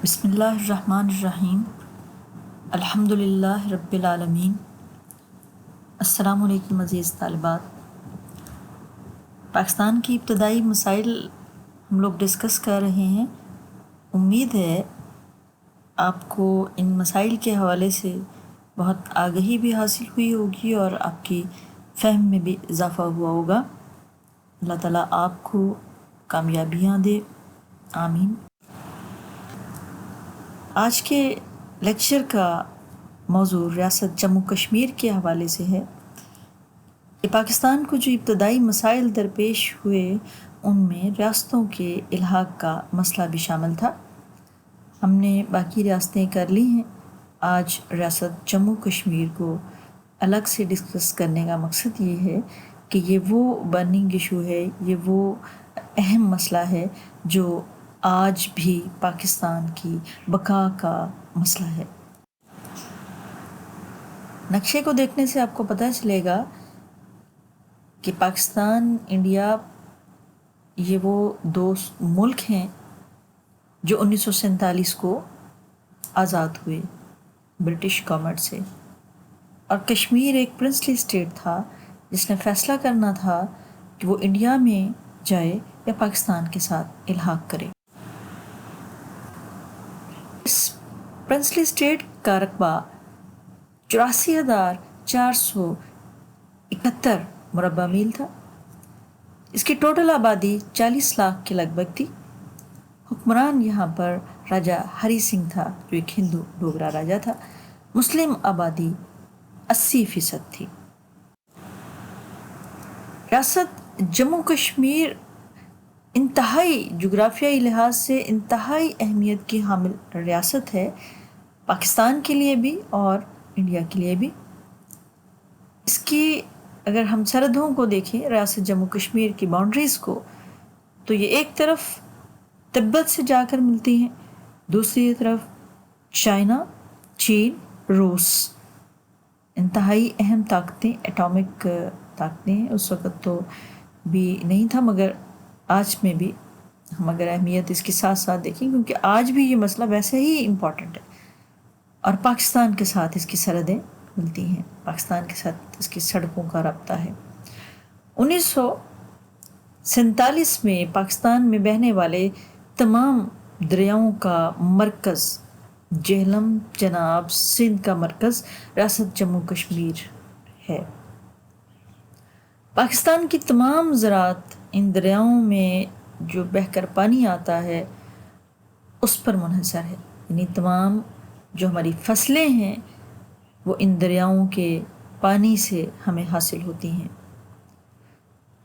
بسم اللہ الرحمن الرحیم الحمدللہ رب العالمین۔ السلام علیکم عزیز طالبات۔ پاکستان کی ابتدائی مسائل ہم لوگ ڈسکس کر رہے ہیں۔ امید ہے آپ کو ان مسائل کے حوالے سے بہت آگہی بھی حاصل ہوئی ہوگی اور آپ کی فہم میں بھی اضافہ ہوا ہوگا۔ اللہ تعالیٰ آپ کو کامیابیاں دے، آمین۔ آج کے لیکچر کا موضوع ریاست جموں کشمیر کے حوالے سے ہے کہ پاکستان کو جو ابتدائی مسائل درپیش ہوئے ان میں ریاستوں کے الحاق کا مسئلہ بھی شامل تھا۔ ہم نے باقی ریاستیں کر لی ہیں، آج ریاست جموں کشمیر کو الگ سے ڈسکس کرنے کا مقصد یہ ہے کہ یہ وہ برننگ ایشو ہے، یہ وہ اہم مسئلہ ہے جو آج بھی پاکستان کی بقا کا مسئلہ ہے۔ نقشے کو دیکھنے سے آپ کو پتہ چلے گا کہ پاکستان، انڈیا یہ وہ دو ملک ہیں جو 1947 کو آزاد ہوئے برٹش گورنمنٹ سے، اور کشمیر ایک پرنسلی اسٹیٹ تھا جس نے فیصلہ کرنا تھا کہ وہ انڈیا میں جائے یا پاکستان کے ساتھ الحاق کرے۔ اس پرنسلی اسٹیٹ کا رقبہ 84,471 مربع میل تھا۔ اس کی ٹوٹل آبادی 40 لاکھ کے لگ بھگ تھی۔ حکمران یہاں پر راجہ ہری سنگھ تھا جو ایک ہندو ڈوگرا راجہ تھا۔ مسلم آبادی 80% تھی۔ ریاست جموں کشمیر انتہائی جغرافیائی لحاظ سے انتہائی اہمیت کی حامل ریاست ہے، پاکستان کے لیے بھی اور انڈیا کے لیے بھی۔ اس کی اگر ہم سرحدوں کو دیکھیں، ریاست جموں کشمیر کی باؤنڈریز کو، تو یہ ایک طرف تبت سے جا کر ملتی ہیں، دوسری طرف چائنا، چین، روس، انتہائی اہم طاقتیں، ایٹامک طاقتیں ہیں۔ اس وقت تو بھی نہیں تھا، مگر آج میں بھی ہم اگر اہمیت اس کے ساتھ ساتھ دیکھیں، کیونکہ آج بھی یہ مسئلہ ویسے ہی امپورٹنٹ ہے اور پاکستان کے ساتھ اس کی سرحدیں ملتی ہیں، پاکستان کے ساتھ اس کی سڑکوں کا رابطہ ہے۔ 1947 میں پاکستان میں بہنے والے تمام دریاؤں کا مرکز جہلم جناب سندھ کا مرکز ریاست جموں کشمیر ہے۔ پاکستان کی تمام زراعت ان دریاؤں میں جو بہہ کر پانی آتا ہے اس پر منحصر ہے، یعنی تمام جو ہماری فصلیں ہیں وہ ان دریاؤں کے پانی سے ہمیں حاصل ہوتی ہیں۔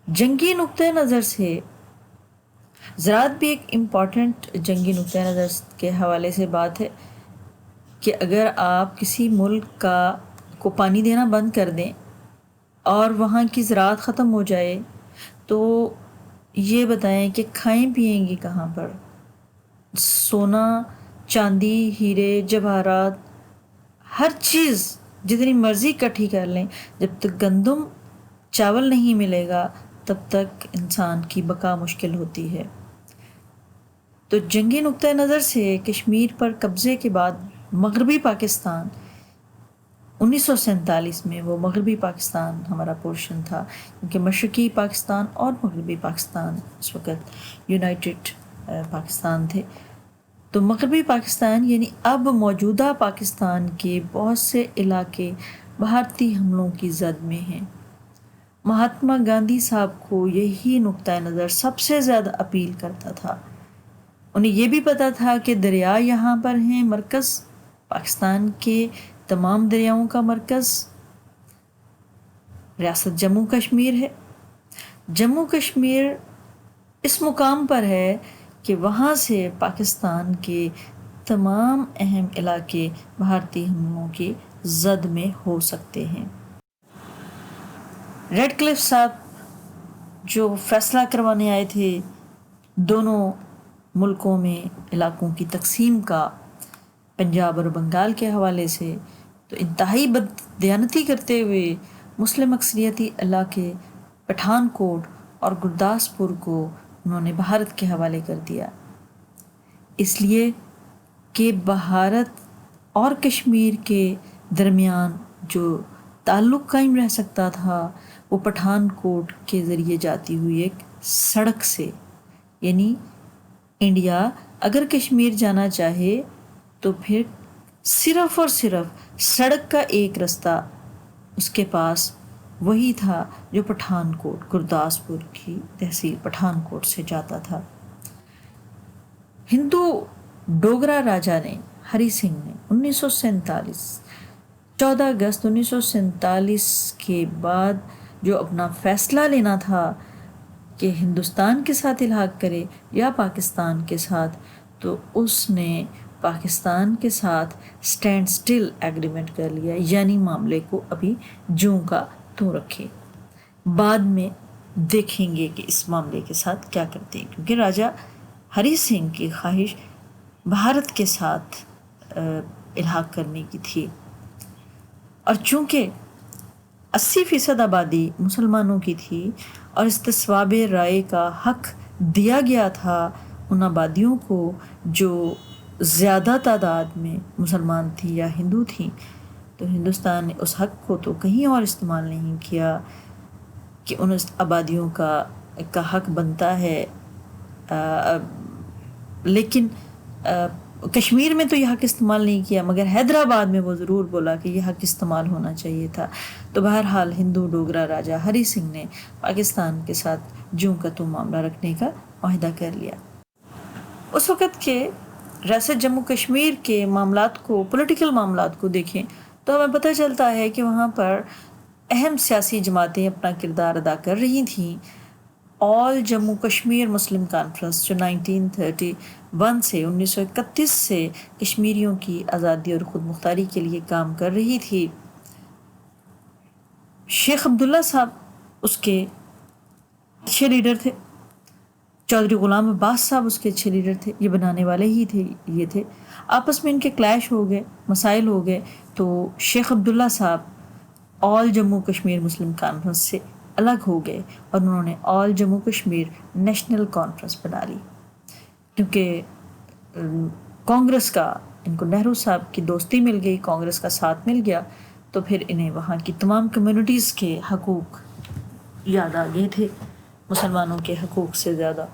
جنگی نقطہ نظر سے زراعت بھی ایک امپورٹنٹ جنگی نقطہ نظر کے حوالے سے بات ہے کہ اگر آپ کسی ملک کو پانی دینا بند کر دیں اور وہاں کی زراعت ختم ہو جائے تو یہ بتائیں کہ کھائیں پیئیں گی کہاں پر؟ سونا، چاندی، ہیرے، جواہرات، ہر چیز جتنی مرضی اکٹھی کر لیں، جب تک گندم چاول نہیں ملے گا تب تک انسان کی بقا مشکل ہوتی ہے۔ تو جنگی نقطہ نظر سے کشمیر پر قبضے کے بعد مغربی پاکستان 1947 میں وہ مغربی پاکستان ہمارا پورشن تھا، کیونکہ مشرقی پاکستان اور مغربی پاکستان اس وقت یونائٹڈ پاکستان تھے۔ تو مغربی پاکستان یعنی اب موجودہ پاکستان کے بہت سے علاقے بھارتی حملوں کی زد میں ہیں۔ مہاتما گاندھی صاحب کو یہی نقطہ نظر سب سے زیادہ اپیل کرتا تھا۔ انہیں یہ بھی پتہ تھا کہ دریا یہاں پر ہیں، مرکز پاکستان کے تمام دریاؤں کا مرکز ریاست جموں کشمیر ہے۔ جموں کشمیر اس مقام پر ہے کہ وہاں سے پاکستان کے تمام اہم علاقے بھارتی حملوں کی زد میں ہو سکتے ہیں۔ ریڈ کلف صاحب جو فیصلہ کروانے آئے تھے دونوں ملکوں میں علاقوں کی تقسیم کا، پنجاب اور بنگال کے حوالے سے، تو انتہائی بددیانتی کرتے ہوئے مسلم اکثریتی علاقے پٹھان کوٹ اور گرداسپور کو انہوں نے بھارت کے حوالے کر دیا۔ اس لیے کہ بھارت اور کشمیر کے درمیان جو تعلق قائم رہ سکتا تھا وہ پٹھان کوٹ کے ذریعے جاتی ہوئی ایک سڑک سے، یعنی انڈیا اگر کشمیر جانا چاہے تو پھر صرف اور صرف سڑک کا ایک رستہ اس کے پاس وہی تھا جو پٹھان کوٹ، گرداسپور کی تحصیل پٹھان کوٹ سے جاتا تھا۔ ہندو ڈوگرا راجا نے، ہری سنگھ نے 14 اگست 1947 کے بعد جو اپنا فیصلہ لینا تھا کہ ہندوستان کے ساتھ الحاق کرے یا پاکستان کے ساتھ، تو اس نے پاکستان کے ساتھ سٹینڈ سٹل ایگریمنٹ کر لیا، یعنی معاملے کو ابھی جوں کا توں رکھے، بعد میں دیکھیں گے کہ اس معاملے کے ساتھ کیا کرتے ہیں، کیونکہ راجا ہری سنگھ کی خواہش بھارت کے ساتھ الحاق کرنے کی تھی، اور چونکہ 80% آبادی مسلمانوں کی تھی اور استصواب رائے کا حق دیا گیا تھا ان آبادیوں کو جو زیادہ تعداد میں مسلمان تھی یا ہندو تھیں، تو ہندوستان نے اس حق کو تو کہیں اور استعمال نہیں کیا کہ ان آبادیوں کا حق بنتا ہے، لیکن کشمیر میں تو یہ حق استعمال نہیں کیا، مگر حیدرآباد میں وہ ضرور بولا کہ یہ حق استعمال ہونا چاہیے تھا۔ تو بہرحال ہندو ڈوگرا راجا ہری سنگھ نے پاکستان کے ساتھ جوں کا توں معاملہ رکھنے کا معاہدہ کر لیا۔ اس وقت کے ریاست جموں کشمیر کے معاملات کو، پولیٹیکل معاملات کو دیکھیں تو ہمیں پتہ چلتا ہے کہ وہاں پر اہم سیاسی جماعتیں اپنا کردار ادا کر رہی تھیں۔ آل جموں کشمیر مسلم کانفرنس جو 1931 سے 1931 سے کشمیریوں کی آزادی اور خود مختاری کے لیے کام کر رہی تھی، شیخ عبداللہ صاحب اس کے اچھے لیڈر تھے، چودھری غلام عباس صاحب اس کے اچھے لیڈر تھے، یہ بنانے والے ہی تھے، یہ تھے۔ آپس میں ان کے کلیش ہو گئے، مسائل ہو گئے، تو شیخ عبداللہ صاحب آل جموں کشمیر مسلم کانفرنس سے الگ ہو گئے اور انہوں نے آل جموں کشمیر نیشنل کانفرنس بنا لی، کیونکہ کانگریس کا، ان کو نہرو صاحب کی دوستی مل گئی، کانگریس کا ساتھ مل گیا، تو پھر انہیں وہاں کی تمام کمیونٹیز کے حقوق یاد آ گئے تھے مسلمانوں کے حقوق سے زیادہ۔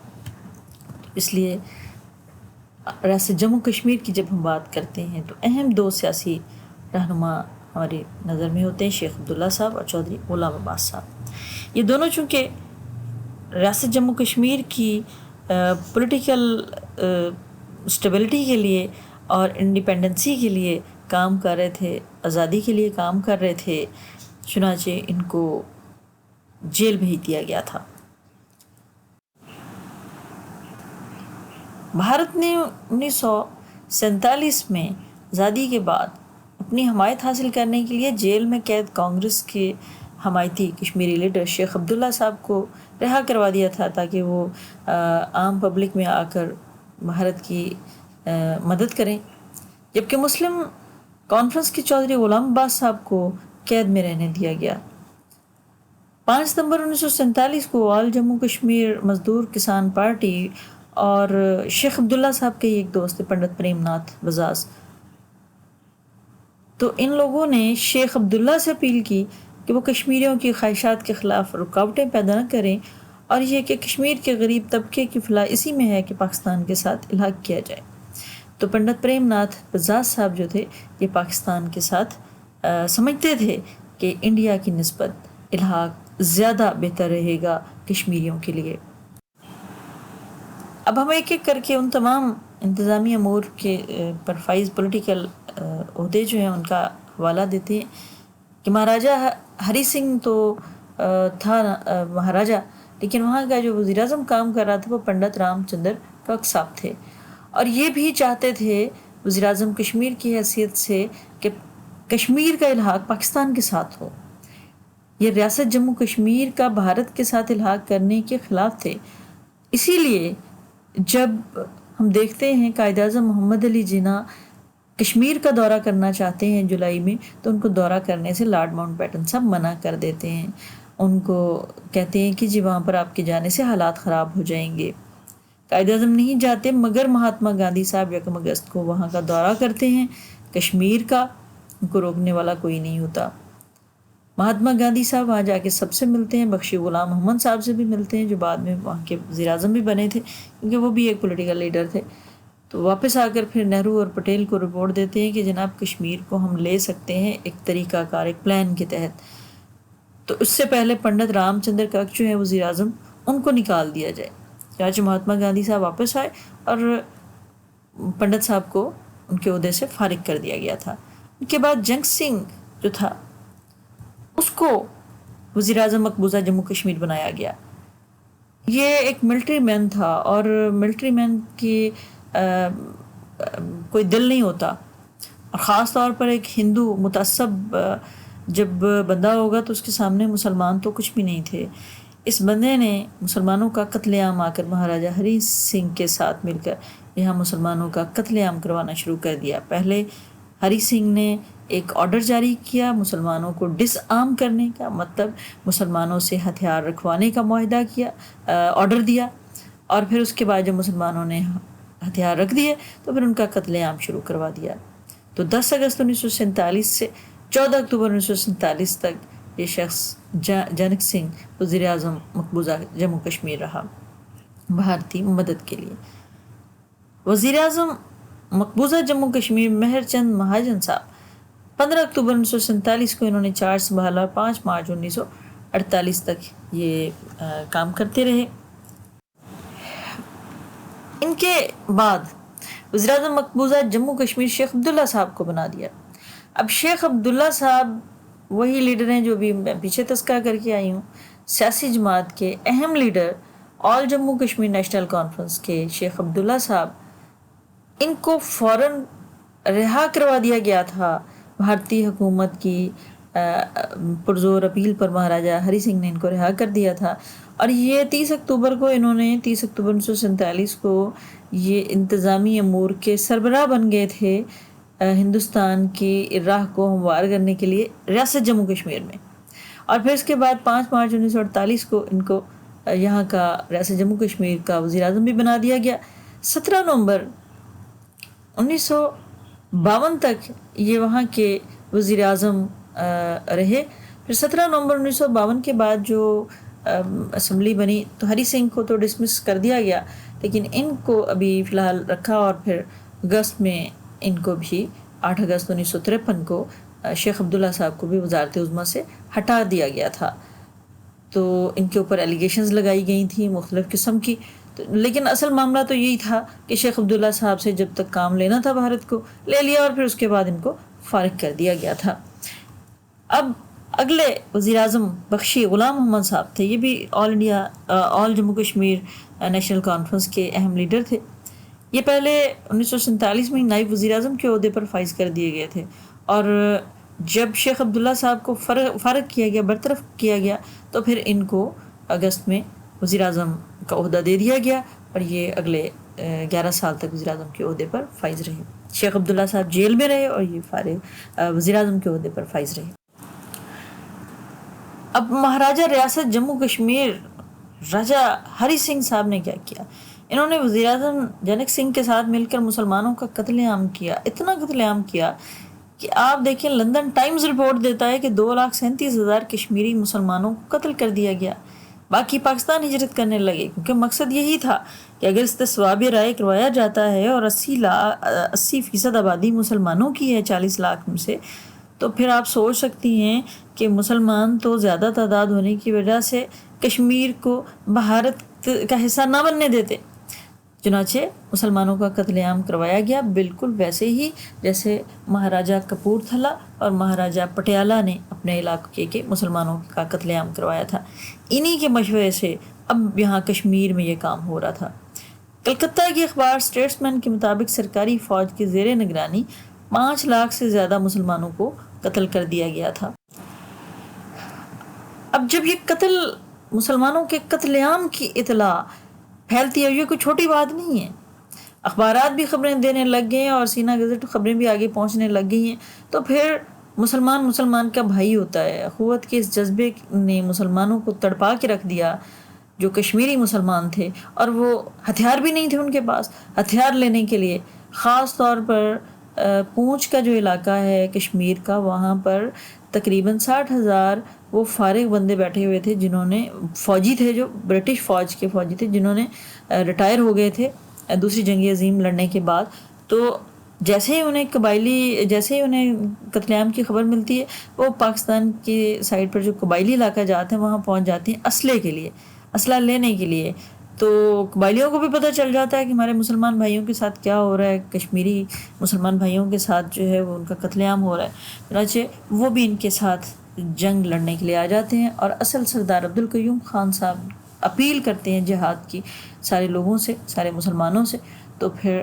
اس لیے ریاست جموں کشمیر کی جب ہم بات کرتے ہیں تو اہم دو سیاسی رہنما ہماری نظر میں ہوتے ہیں، شیخ عبداللہ صاحب اور چودھری غلام عباس صاحب۔ یہ دونوں چونکہ ریاست جموں کشمیر کی پولیٹیکل اسٹیبلٹی کے لیے اور انڈیپینڈنسی کے لیے کام کر رہے تھے، آزادی کے لیے کام کر رہے تھے، چنانچہ ان کو جیل بھیج دیا گیا تھا۔ بھارت نے 1947 میں آزادی کے بعد اپنی حمایت حاصل کرنے کے لیے جیل میں قید کانگریس کے حمایتی کشمیری لیڈر شیخ عبداللہ صاحب کو رہا کروا دیا تھا، تاکہ وہ عام پبلک میں آ کر بھارت کی مدد کریں، جبکہ مسلم کانفرنس کے چودھری غلام عباس صاحب کو قید میں رہنے دیا گیا۔ 5 ستمبر 1947 کو آل جموں کشمیر مزدور کسان پارٹی اور شیخ عبداللہ صاحب کے ایک دوست پنڈت پریم ناتھ بزاز، تو ان لوگوں نے شیخ عبداللہ سے اپیل کی کہ وہ کشمیریوں کی خواہشات کے خلاف رکاوٹیں پیدا نہ کریں، اور یہ کہ کشمیر کے غریب طبقے کی فلاح اسی میں ہے کہ پاکستان کے ساتھ الحاق کیا جائے۔ تو پنڈت پریم ناتھ بزاز صاحب جو تھے یہ پاکستان کے ساتھ سمجھتے تھے کہ انڈیا کی نسبت الحاق زیادہ بہتر رہے گا کشمیریوں کے لیے۔ اب ہم ایک ایک کر کے ان تمام انتظامی امور کے پر فائز پولیٹیکل عہدے جو ہیں ان کا حوالہ دیتے ہیں کہ مہاراجہ ہری سنگھ تو تھا مہاراجہ، لیکن وہاں کا جو وزیر اعظم کام کر رہا تھا وہ پنڈت رام چندر ٹرک صاحب تھے، اور یہ بھی چاہتے تھے وزیر اعظم کشمیر کی حیثیت سے کہ کشمیر کا الحاق پاکستان کے ساتھ ہو۔ یہ ریاست جموں کشمیر کا بھارت کے ساتھ الحاق کرنے کے خلاف تھے۔ اسی لیے جب ہم دیکھتے ہیں قائد اعظم محمد علی جناح کشمیر کا دورہ کرنا چاہتے ہیں جولائی میں، تو ان کو دورہ کرنے سے لارڈ ماؤنٹ بیٹن صاحب منع کر دیتے ہیں، ان کو کہتے ہیں کہ جی وہاں پر آپ کے جانے سے حالات خراب ہو جائیں گے۔ قائد اعظم نہیں جاتے، مگر مہاتما گاندھی صاحب 1 اگست کو وہاں کا دورہ کرتے ہیں کشمیر کا، ان کو روکنے والا کوئی نہیں ہوتا۔ مہاتما گاندھی صاحب وہاں جا کے سب سے ملتے ہیں، بخشی غلام محمد صاحب سے بھی ملتے ہیں جو بعد میں وہاں کے وزیر اعظم بھی بنے تھے، کیونکہ وہ بھی ایک پولیٹیکل لیڈر تھے۔ تو واپس آ کر پھر نہرو اور پٹیل کو رپورٹ دیتے ہیں کہ جناب کشمیر کو ہم لے سکتے ہیں ایک طریقہ کار، ایک پلان کے تحت۔ تو اس سے پہلے پنڈت رام چندر کک جو ہیں وزیر اعظم، ان کو نکال دیا جائے۔ چنانچہ مہاتما گاندھی صاحب واپس آئے اور پنڈت صاحب کو ان کے عہدے سے فارغ کر دیا گیا تھا۔ ان کے بعد جنگ سنگھ جو تھا اس کو وزیر اعظم مقبوضہ جموں کشمیر بنایا گیا۔ یہ ایک ملٹری مین تھا، اور ملٹری مین کی کوئی دل نہیں ہوتا، اور خاص طور پر ایک ہندو متعصب جب بندہ ہوگا تو اس کے سامنے مسلمان تو کچھ بھی نہیں تھے۔ اس بندے نے مسلمانوں کا قتل عام آ کر مہاراجہ ہری سنگھ کے ساتھ مل کر یہاں مسلمانوں کا قتل عام کروانا شروع کر دیا۔ پہلے ہری سنگھ نے ایک آرڈر جاری کیا مسلمانوں کو ڈس آرم کرنے کا، مطلب مسلمانوں سے ہتھیار رکھوانے کا معاہدہ کیا، آرڈر دیا، اور پھر اس کے بعد جب مسلمانوں نے ہتھیار رکھ دیے تو پھر ان کا قتل عام شروع کروا دیا۔ تو 10 اگست 1947 سے 14 اکتوبر 1947 تک یہ شخص جنگ سنگھ وزیر اعظم مقبوضہ جموں کشمیر رہا بھارتی مدد کے لیے۔ وزیر اعظم مقبوضہ جموں کشمیر مہر چند مہاجن صاحب 15 اکتوبر 1947 کو انہوں نے چارج سنبھالا، اور 5 مارچ 1948 تک یہ کام کرتے رہے۔ ان کے بعد وزیر اعظم مقبوضہ جموں کشمیر شیخ عبداللہ صاحب کو بنا دیا۔ اب شیخ عبداللہ صاحب وہی لیڈر ہیں جو بھی میں پیچھے تذکرہ کر کے آئی ہوں، سیاسی جماعت کے اہم لیڈر، آل جموں کشمیر نیشنل کانفرنس کے شیخ عبداللہ صاحب، ان کو فوراً رہا کروا دیا گیا تھا بھارتی حکومت کی پرزور اپیل پر۔ مہاراجہ ہری سنگھ نے ان کو رہا کر دیا تھا، اور یہ 30 اکتوبر کو 30 اکتوبر 1947 کو یہ انتظامی امور کے سربراہ بن گئے تھے ہندوستان کی راہ کو ہموار کرنے کے لیے ریاست جموں کشمیر میں۔ اور پھر اس کے بعد 5 مارچ 1948 کو ان کو یہاں کا ریاست جموں کشمیر کا وزیر اعظم بھی بنا دیا گیا۔ 17 نومبر 1952 تک یہ وہاں کے وزیر اعظم رہے۔ پھر 17 نومبر 1952 کے بعد جو اسمبلی بنی تو ہری سنگھ کو تو ڈسمس کر دیا گیا، لیکن ان کو ابھی فی الحال رکھا، اور پھر اگست میں ان کو بھی 8 اگست 1953 کو شیخ عبداللہ صاحب کو بھی وزارت عظمیٰ سے ہٹا دیا گیا تھا۔ تو ان کے اوپر ایلیگیشنز لگائی گئی تھیں مختلف قسم کی، لیکن اصل معاملہ تو یہی تھا کہ شیخ عبداللہ صاحب سے جب تک کام لینا تھا بھارت کو لے لیا، اور پھر اس کے بعد ان کو فارغ کر دیا گیا تھا۔ اب اگلے وزیر اعظم بخشی غلام محمد صاحب تھے، یہ بھی آل جموں کشمیر نیشنل کانفرنس کے اہم لیڈر تھے۔ یہ پہلے 1947 میں نائب وزیر اعظم کے عہدے پر فائز کر دیے گئے تھے، اور جب شیخ عبداللہ صاحب کو فارغ کیا گیا، برطرف کیا گیا، تو پھر ان کو اگست میں وزیر اعظم کا عہدہ دے دیا گیا، اور یہ اگلے 11 سال تک وزیر اعظم کے عہدے پر فائز رہے۔ شیخ عبداللہ صاحب جیل میں رہے، اور یہ فارغ وزیر اعظم کے عہدے پر فائز رہے۔ اب مہاراجہ ریاست جموں کشمیر راجہ ہری سنگھ صاحب نے کیا کیا؟ انہوں نے وزیر اعظم جنگ سنگھ کے ساتھ مل کر مسلمانوں کا قتل عام کیا، اتنا قتل عام کیا کہ آپ دیکھیں لندن ٹائمز رپورٹ دیتا ہے کہ 2,37,000 کشمیری مسلمانوں کو قتل کر دیا گیا۔ باقی پاکستان ہجرت کرنے لگے، کیونکہ مقصد یہی تھا کہ اگر استصواب رائے کروایا جاتا ہے اور 80% آبادی مسلمانوں کی ہے 40 لاکھ میں سے، تو پھر آپ سوچ سکتی ہیں کہ مسلمان تو زیادہ تعداد ہونے کی وجہ سے کشمیر کو بھارت کا حصہ نہ بننے دیتے۔ چنانچہ مسلمانوں کا قتل عام کروایا گیا، بالکل ویسے ہی جیسے مہاراجہ کپور تھلا اور مہاراجہ پٹیالہ نے اپنے علاقے کے مسلمانوں کا قتل عام کروایا تھا۔ انہی کے مشورے سے اب یہاں کشمیر میں یہ کام ہو رہا تھا۔ کلکتہ کی اخبار اسٹیٹسمین کے مطابق سرکاری فوج کے زیر نگرانی 5 لاکھ سے زیادہ مسلمانوں کو قتل کر دیا گیا تھا۔ اب جب یہ قتل مسلمانوں کے قتل عام کی اطلاع پھیلتی ہے، یہ کوئی چھوٹی بات نہیں ہے، اخبارات بھی خبریں دینے لگ گئے ہیں اور سینا گزٹ خبریں بھی آگے پہنچنے لگ گئی ہیں، تو پھر مسلمان کا بھائی ہوتا ہے۔ اخوت کے اس جذبے نے مسلمانوں کو تڑپا کے رکھ دیا جو کشمیری مسلمان تھے، اور وہ ہتھیار بھی نہیں تھے ان کے پاس ہتھیار لینے کے لیے. خاص طور پر پونچھ کا جو علاقہ ہے کشمیر کا، وہاں پر تقریباً 60,000 وہ فارغ بندے بیٹھے ہوئے تھے، جنہوں نے فوجی تھے، جو برٹش فوج کے فوجی تھے، جنہوں نے ریٹائر ہو گئے تھے دوسری جنگ عظیم لڑنے کے بعد. تو جیسے ہی انہیں قتل عام کی خبر ملتی ہے، وہ پاکستان کی سائڈ پر جو قبائلی علاقہ جاتے ہیں وہاں پہنچ جاتے ہیں اسلحے کے لیے، اسلحہ لینے کے لیے. تو قبائلیوں کو بھی پتہ چل جاتا ہے کہ ہمارے مسلمان بھائیوں کے ساتھ کیا ہو رہا ہے، کشمیری مسلمان بھائیوں کے ساتھ جو ہے وہ ان کا قتل عام ہو رہا ہے. چنانچہ وہ بھی ان کے ساتھ جنگ لڑنے کے لیے آ جاتے ہیں، اور اصل سردار عبدالقیوم خان صاحب اپیل کرتے ہیں جہاد کی سارے لوگوں سے، سارے مسلمانوں سے. تو پھر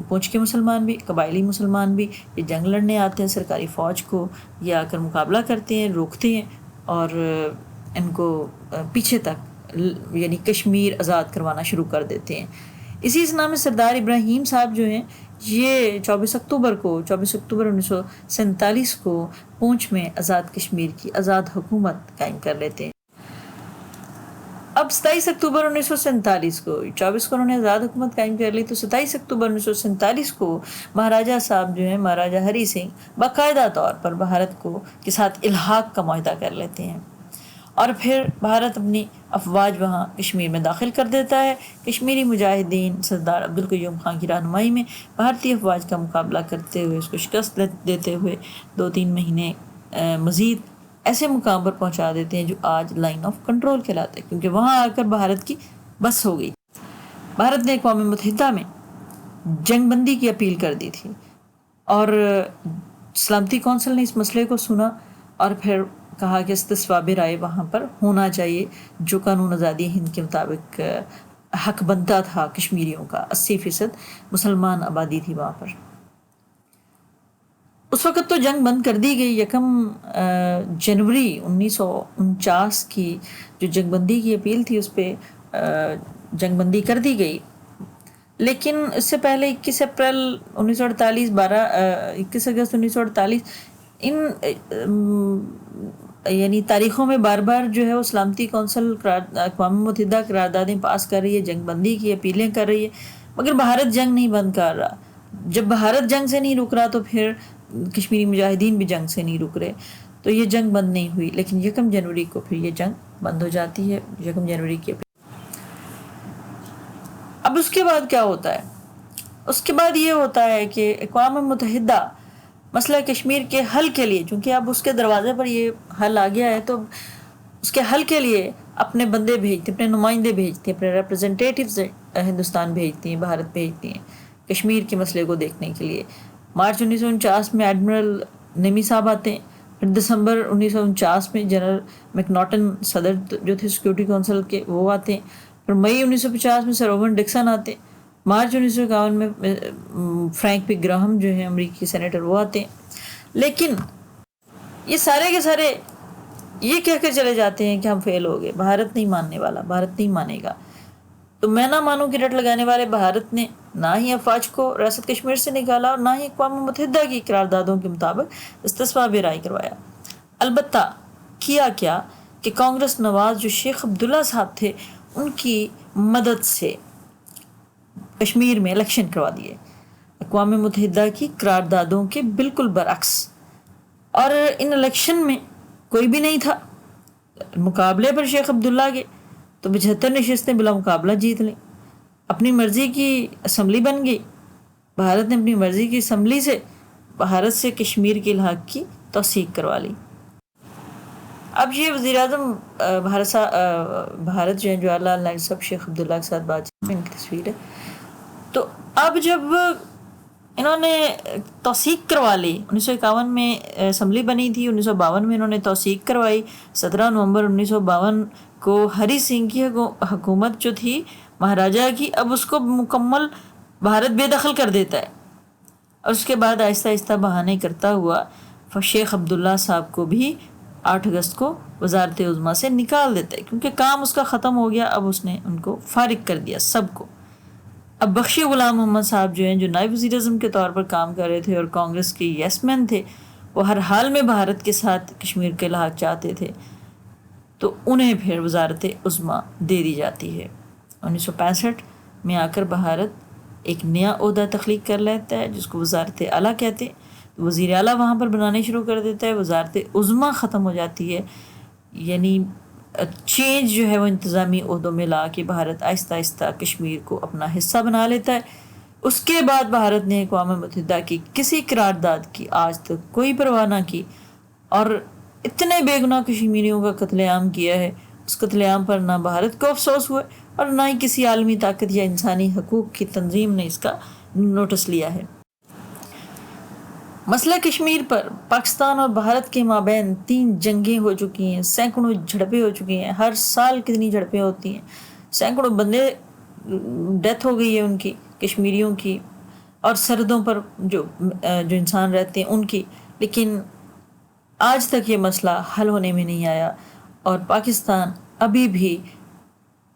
پونچھ کے مسلمان بھی، قبائلی مسلمان بھی یہ جنگ لڑنے آتے ہیں، سرکاری فوج کو یہ آ کر مقابلہ کرتے ہیں، روکتے ہیں، اور ان کو پیچھے تک یعنی کشمیر آزاد کروانا شروع کر دیتے ہیں. اسی اسنا میں سردار ابراہیم صاحب جو ہیں یہ 24 اکتوبر 1947 کو پونچھ میں آزاد کشمیر کی آزاد حکومت قائم کر لیتے ہیں. اب 27 اکتوبر 1947 کو 24 کو انہوں نے آزاد حکومت قائم کر لی، تو 27 اکتوبر 1947 کو مہاراجہ صاحب جو ہیں، مہاراجہ ہری سنگھ، باقاعدہ طور پر بھارت کے ساتھ الحاق کا معاہدہ کر لیتے ہیں، اور پھر بھارت اپنی افواج وہاں کشمیر میں داخل کر دیتا ہے. کشمیری مجاہدین سردار عبدالقیوم خان کی رہنمائی میں بھارتی افواج کا مقابلہ کرتے ہوئے، اس کو شکست دیتے ہوئے 2-3 مہینے مزید ایسے مقام پر پہنچا دیتے ہیں جو آج لائن آف کنٹرول کہلاتے ہیں، کیونکہ وہاں آ کر بھارت کی بس ہو گئی. بھارت نے اقوام متحدہ میں جنگ بندی کی اپیل کر دی تھی، اور سلامتی کونسل نے اس مسئلے کو سنا اور پھر کہا کہ استصواب رائے وہاں پر ہونا چاہیے، جو قانون آزادی ہند کے مطابق حق بنتا تھا کشمیریوں کا. 80% مسلمان آبادی تھی وہاں پر. اس وقت تو جنگ بند کر دی گئی. 1 جنوری 1949 کی جو جنگ بندی کی اپیل تھی اس پہ جنگ بندی کر دی گئی، لیکن اس سے پہلے 21 اپریل 1948 21 اگست 1948 یعنی تاریخوں میں بار بار جو ہے وہ سلامتی کونسل اقوام متحدہ قراردادیں پاس کر رہی ہے، جنگ بندی کی اپیلیں کر رہی ہے، مگر بھارت جنگ نہیں بند کر رہا. جب بھارت جنگ سے نہیں رک رہا تو پھر کشمیری مجاہدین بھی جنگ سے نہیں رک رہے، تو یہ جنگ بند نہیں ہوئی. لیکن 1 جنوری کو پھر یہ جنگ بند ہو جاتی ہے. 1 جنوری کی اب اس کے بعد کیا ہوتا ہے؟ اس کے بعد یہ ہوتا ہے کہ اقوام متحدہ مسئلہ کشمیر کے حل کے لیے، چونکہ اب اس کے دروازے پر یہ حل آ گیا ہے، تو اس کے حل کے لیے اپنے بندے بھیجتے، اپنے نمائندے بھیجتے، اپنے ریپرزنٹیٹیوز ہندوستان بھیجتی ہیں، بھارت بھیجتی ہیں کشمیر کے مسئلے کو دیکھنے کے لیے. مارچ 1949 میں ایڈمرل نمی صاحب آتے ہیں، پھر دسمبر 1949 میں جنرل میکناٹن صدر جو تھے سیکورٹی کونسل کے وہ آتے ہیں، پھر مئی 1950 میں سر اوون ڈکسن آتے ہیں، مارچ 1951 میں فرینک پی گراہم جو ہیں امریکی سینیٹر وہ آتے ہیں. لیکن یہ سارے کے سارے یہ کہہ کر چلے جاتے ہیں کہ ہم فیل ہو گئے، بھارت نہیں ماننے والا، بھارت نہیں مانے گا. تو میں نہ مانوں کی رٹ لگانے والے بھارت نے نہ ہی افواج کو ریاست کشمیر سے نکالا اور نہ ہی اقوام متحدہ کی قراردادوں کے مطابق استصواب رائے کروایا. البتہ کیا کہ کانگریس نواز جو شیخ عبداللہ صاحب تھے ان کی مدد سے کشمیر میں الیکشن کروا دیے اقوام متحدہ کی قراردادوں کے بالکل برعکس. اور ان الیکشن میں کوئی بھی نہیں تھا. مقابلے پر شیخ عبداللہ کے تو 75 نشستیں بلا مقابلہ جیت لیں. اپنی مرضی کی اسمبلی بن گئی. بھارت نے اپنی مرضی کی اسمبلی سے بھارت سے کشمیر کے الحاق کی توثیق کروا لی. اب یہ وزیر اعظم بھارت جو ہیں جواہر لال نہرو صاحب شیخ عبداللہ کے ساتھ بات چیت میں ان کی تصویر ہے. تو اب جب انہوں نے توثیق کروا لی، 1951 میں اسمبلی بنی تھی، 1952 میں انہوں نے توثیق کروائی. 17 نومبر 1952 کو ہری سنگھ کی حکومت جو تھی مہاراجہ کی، اب اس کو مکمل بھارت بے دخل کر دیتا ہے، اور اس کے بعد آہستہ آہستہ بہانے کرتا ہوا شیخ عبداللہ صاحب کو بھی 8 اگست کو وزارت عظمیٰ سے نکال دیتا ہے، کیونکہ کام اس کا ختم ہو گیا. اب اس نے ان کو فارغ کر دیا سب کو. اب بخشی غلام محمد صاحب جو ہیں جو نائب وزیر اعظم کے طور پر کام کر رہے تھے اور کانگریس کے یس مین تھے، وہ ہر حال میں بھارت کے ساتھ کشمیر کے الحاق چاہتے تھے. تو انہیں پھر وزارت عظمیٰ دے دی جاتی ہے۔ 1965 میں آ کر بھارت ایک نیا عہدہ تخلیق کر لیتا ہے جس کو وزارت اعلیٰ کہتے ہیں، وزیر اعلیٰ وہاں پر بنانے شروع کر دیتا ہے، وزارت عظمیٰ ختم ہو جاتی ہے، یعنی چینج جو ہے وہ انتظامی عہدوں میں لا کے بھارت آہستہ آہستہ کشمیر کو اپنا حصہ بنا لیتا ہے۔ اس کے بعد بھارت نے اقوام متحدہ کی کسی قرارداد کی آج تک کوئی پرواہ نہ کی، اور اتنے بے گناہ کشمیریوں کا قتل عام کیا ہے، اس قتل عام پر نہ بھارت کو افسوس ہوا اور نہ ہی کسی عالمی طاقت یا انسانی حقوق کی تنظیم نے اس کا نوٹس لیا ہے۔ مسئلہ کشمیر پر پاکستان اور بھارت کے مابین 3 جنگیں ہو چکی ہیں، سینکڑوں جھڑپیں ہو چکی ہیں، ہر سال کتنی جھڑپیں ہوتی ہیں، سینکڑوں بندے ڈیتھ ہو گئی ہے ان کی، کشمیریوں کی، اور سرحدوں پر جو انسان رہتے ہیں ان کی، لیکن آج تک یہ مسئلہ حل ہونے میں نہیں آیا، اور پاکستان ابھی بھی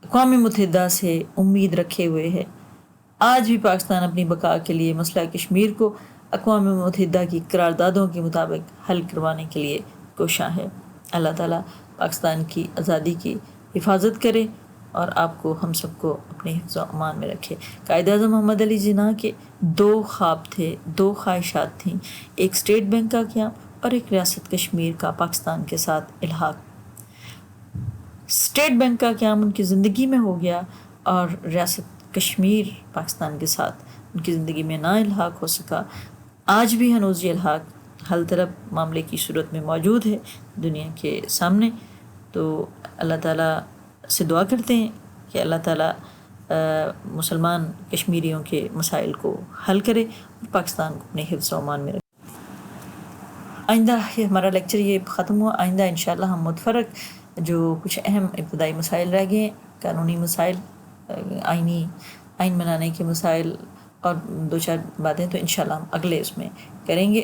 اقوام متحدہ سے امید رکھے ہوئے ہے۔ آج بھی پاکستان اپنی بقا کے لیے مسئلہ کشمیر کو اقوام متحدہ کی قراردادوں کے مطابق حل کروانے کے لیے کوشاں ہے۔ اللہ تعالیٰ پاکستان کی آزادی کی حفاظت کرے اور آپ کو ہم سب کو اپنے حفظ و امان میں رکھے۔ قائد اعظم محمد علی جناح کے 2 خواب تھے، 2 خواہشات تھیں، ایک اسٹیٹ بینک کا قیام اور ایک ریاست کشمیر کا پاکستان کے ساتھ الحاق۔ اسٹیٹ بینک کا قیام ان کی زندگی میں ہو گیا اور ریاست کشمیر پاکستان کے ساتھ ان کی زندگی میں نہ الحاق ہو سکا۔ آج بھی ہنوز یہ الحاق حل طلب معاملے کی صورت میں موجود ہے دنیا کے سامنے۔ تو اللہ تعالیٰ سے دعا کرتے ہیں کہ اللہ تعالیٰ مسلمان کشمیریوں کے مسائل کو حل کرے اور پاکستان کو اپنے حفظ و امان میں رکھے۔ آئندہ یہ ہمارا لیکچر یہ ختم ہوا، آئندہ انشاءاللہ ہم متفرق جو کچھ اہم ابتدائی مسائل رہ گئے ہیں، قانونی مسائل، آئین بنانے کے مسائل اور 2-4 باتیں، تو انشاءاللہ ہم اگلے اس میں کریں گے،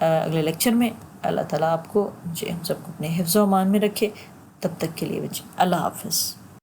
اگلے لیکچر میں۔ اللہ تعالیٰ آپ کو ہم سب کو اپنے حفظ و امان میں رکھے، تب تک کے لیے اللہ حافظ۔